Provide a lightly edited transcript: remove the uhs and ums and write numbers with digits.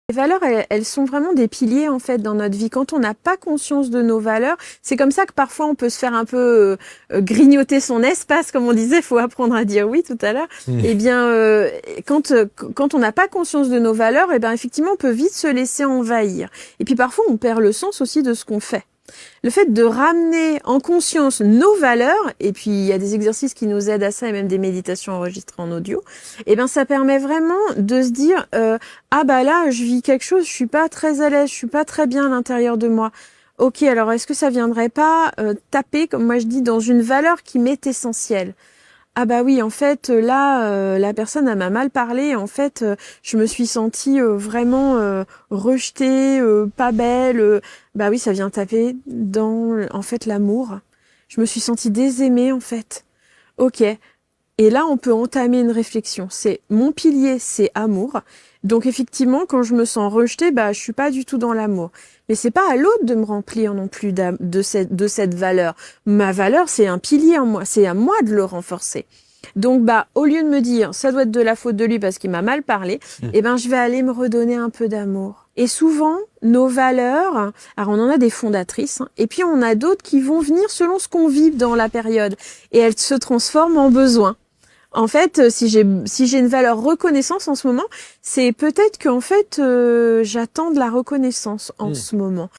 Les valeurs, elles sont vraiment des piliers en fait dans notre vie. Quand on n'a pas conscience de nos valeurs, c'est comme ça que parfois on peut se faire un peu grignoter son espace, comme on disait. Faut apprendre à dire oui tout à l'heure. Eh bien, quand on n'a pas conscience de nos valeurs, eh ben effectivement, on peut vite se laisser envahir. Et puis parfois, on perd le sens aussi de ce qu'on fait. Le fait de ramener en conscience nos valeurs, et puis il y a des exercices qui nous aident à ça, et même des méditations enregistrées en audio, et ben ça permet vraiment de se dire ah bah là je vis quelque chose, je suis pas très à l'aise, je suis pas très bien à l'intérieur de moi. Ok, alors est-ce que ça viendrait pas taper, comme moi je dis, dans une valeur qui m'est essentielle? Ah bah oui, en fait, là, la personne, elle m'a mal parlé. En fait, je me suis sentie vraiment rejetée, pas belle. Bah oui, ça vient taper dans, en fait, l'amour. Je me suis sentie désaimée, en fait. Ok. Et là, on peut entamer une réflexion. C'est mon pilier, c'est amour. Donc effectivement, quand je me sens rejetée, bah je suis pas du tout dans l'amour. Mais c'est pas à l'autre de me remplir non plus de cette valeur. Ma valeur, c'est un pilier en moi. C'est à moi de le renforcer. Donc bah au lieu de me dire ça doit être de la faute de lui parce qu'il m'a mal parlé, eh ben je vais aller me redonner un peu d'amour. Et souvent, nos valeurs, alors on en a des fondatrices, hein, et puis on a d'autres qui vont venir selon ce qu'on vit dans la période. Et elles se transforment en besoins. En fait, si j'ai une valeur reconnaissance en ce moment, c'est peut-être qu'en fait j'attends de la reconnaissance en ce moment.